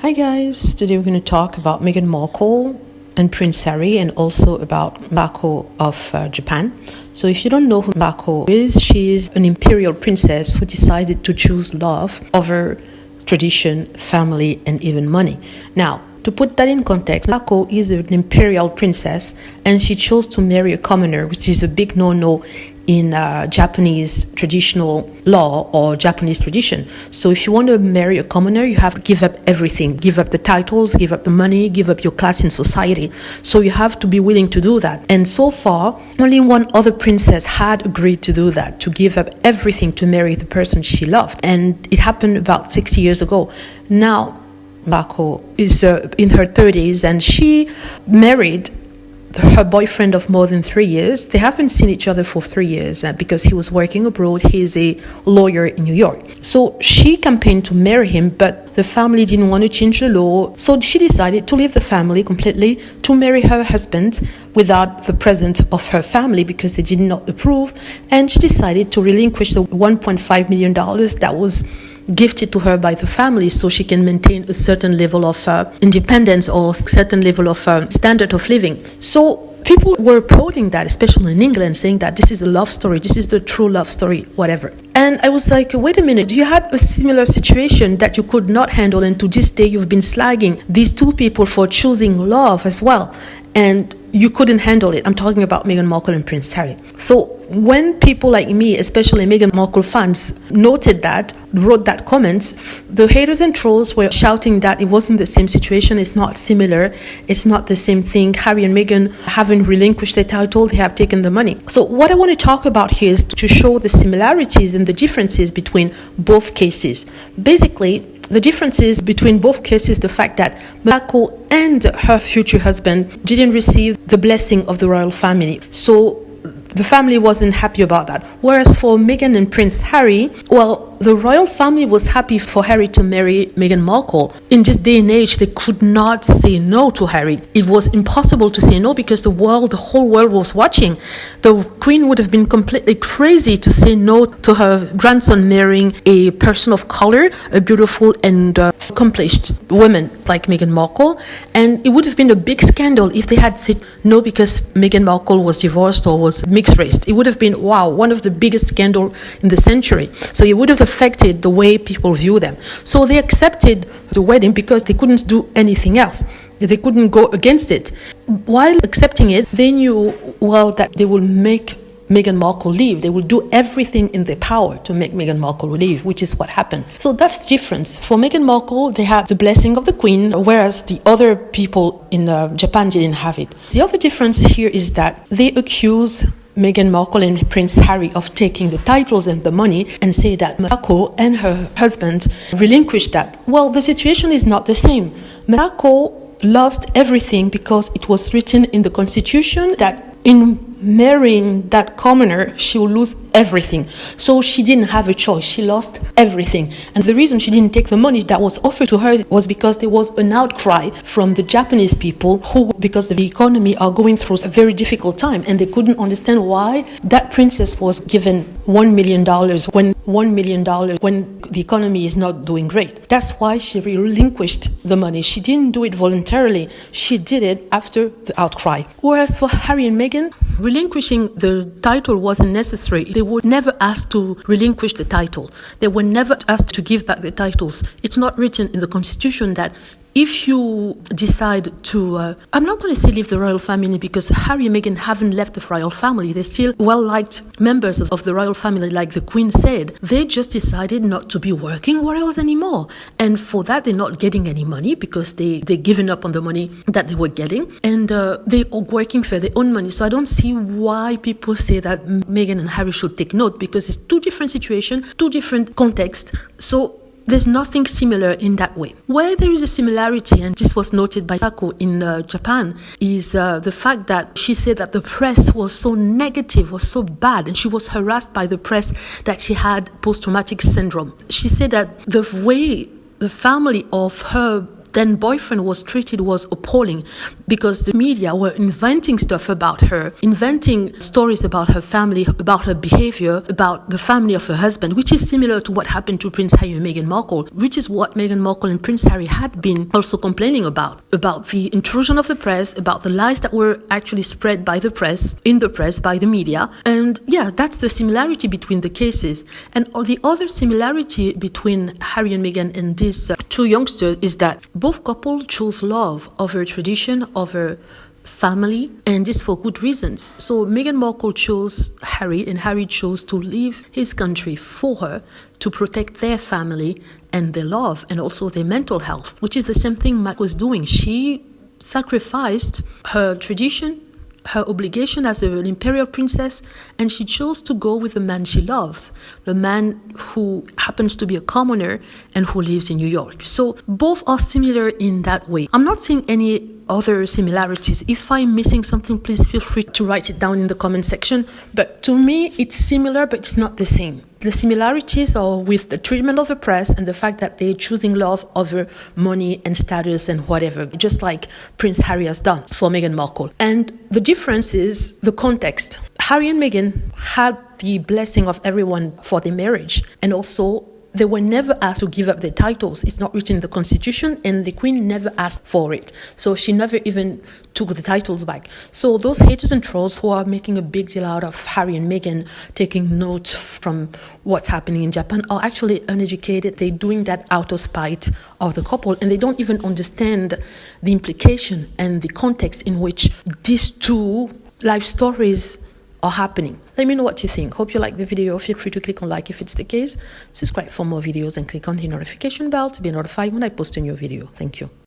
Hi guys, today we're going to talk about Meghan Markle and Prince Harry and also about Mako of Japan. So if you don't know who Mako is, she is an imperial princess who decided to choose love over tradition, family and even money. Now, to put that in context, Mako is an imperial princess and she chose to marry a commoner, which is a big no-no in Japanese traditional law or Japanese tradition. So if you want to marry a commoner, you have to give up everything, give up the titles, give up the money, give up your class in society. So you have to be willing to do that. And so far, only one other princess had agreed to do that, to give up everything to marry the person she loved. And it happened about 60 years ago. Now, Mako is in her 30s and she married her boyfriend of more than 3 years. They haven't seen each other for 3 years because he was working abroad. He is a lawyer in New York. So she campaigned to marry him, but the family didn't want to change the law. So she decided to leave the family completely to marry her husband without the presence of her family because they did not approve. And she decided to relinquish the $1.5 million that was gifted to her by the family so she can maintain a certain level of independence or certain level of standard of living. So people were applauding that, especially in England, saying that this is a love story, this is the true love story, whatever. And I was like, wait a minute, you had a similar situation that you could not handle, and to this day you've been slagging these two people for choosing love as well, and you couldn't handle it. I'm talking about Meghan Markle and Prince Harry. So when people like me, especially Meghan Markle fans, noted that, wrote that comment, the haters and trolls were shouting that it wasn't the same situation, it's not similar, it's not the same thing. Harry and Meghan haven't relinquished their title, they have taken the money. So what I want to talk about here is to show the similarities and the differences between both cases. Basically, the differences between both cases, the fact that Mako and her future husband didn't receive the blessing of the royal family. So the family wasn't happy about that. Whereas for Meghan and Prince Harry, well, the royal family was happy for Harry to marry Meghan Markle. In this day and age, they could not say no to Harry. It was impossible to say no because the whole world was watching. The Queen would have been completely crazy to say no to her grandson marrying a person of color, a beautiful and accomplished woman like Meghan Markle. And it would have been a big scandal if they had said no because Meghan Markle was divorced or was mixed race. It would have been, wow, one of the biggest scandals in the century. So it would have affected the way people view them. So they accepted the wedding because they couldn't do anything else. They couldn't go against it. While accepting it, they knew, well, that they will make Meghan Markle leave. They will do everything in their power to make Meghan Markle leave, which is what happened. So that's the difference. For Meghan Markle, they had the blessing of the Queen, whereas the other people in Japan didn't have it. The other difference here is that they accuse Meghan Markle and Prince Harry of taking the titles and the money and say that Mako and her husband relinquished that. Well, the situation is not the same. Mako lost everything because it was written in the constitution that in marrying that commoner, she will lose everything. So she didn't have a choice. She lost everything. And the reason she didn't take the money that was offered to her was because there was an outcry from the Japanese people who, because of the economy, are going through a very difficult time. And they couldn't understand why that princess was given $1 million when the economy is not doing great. That's why she relinquished the money. She didn't do it voluntarily. She did it after the outcry. Whereas for Harry and Meghan, relinquishing the title wasn't necessary. They were never asked to relinquish the title. They were never asked to give back the titles. It's not written in the constitution that if you decide to, I'm not going to say leave the royal family because Harry and Meghan haven't left the royal family. They're still well-liked members of the royal family, like the Queen said. They just decided not to be working royals anymore. And for that, they're not getting any money because they're giving up on the money that they were getting. And they are working for their own money. So I don't see why people say that Meghan and Harry should take note because it's two different situations, two different contexts. So there's nothing similar in that way. Where there is a similarity, and this was noted by Mako in Japan, is the fact that she said that the press was so negative, was so bad, and she was harassed by the press that she had post-traumatic syndrome. She said that the way the family of her then boyfriend was treated was appalling, because the media were inventing stuff about her, inventing stories about her family, about her behavior, about the family of her husband, which is similar to what happened to Prince Harry and Meghan Markle, which is what Meghan Markle and Prince Harry had been also complaining about the intrusion of the press, about the lies that were actually spread by the press, in the press, by the media. And yeah, that's the similarity between the cases. And the other similarity between Harry and Meghan and these two youngsters is that both couples chose love over tradition, over family, and this for good reasons. So Meghan Markle chose Harry, and Harry chose to leave his country for her to protect their family and their love and also their mental health, which is the same thing Mike was doing. She sacrificed her tradition, her obligation as an imperial princess, and she chose to go with the man she loves, the man who happens to be a commoner and who lives in New York. So both are similar in that way. I'm not seeing any other similarities. If I'm missing something, please feel free to write it down in the comment section. But to me, it's similar, but it's not the same. The similarities are with the treatment of the press and the fact that they're choosing love over money and status and whatever, just like Prince Harry has done for Meghan Markle. And the difference is the context. Harry and Meghan had the blessing of everyone for their marriage, and also they were never asked to give up their titles. It's not written in the constitution, and the queen never asked for it. So she never even took the titles back. So those haters and trolls who are making a big deal out of Harry and Meghan taking note from what's happening in Japan are actually uneducated. They're doing that out of spite of the couple, and they don't even understand the implication and the context in which these two life stories are happening. Let me know what you think. Hope you like the video. Feel free to click on like if it's the case. Subscribe for more videos and click on the notification bell to be notified when I post a new video. Thank you.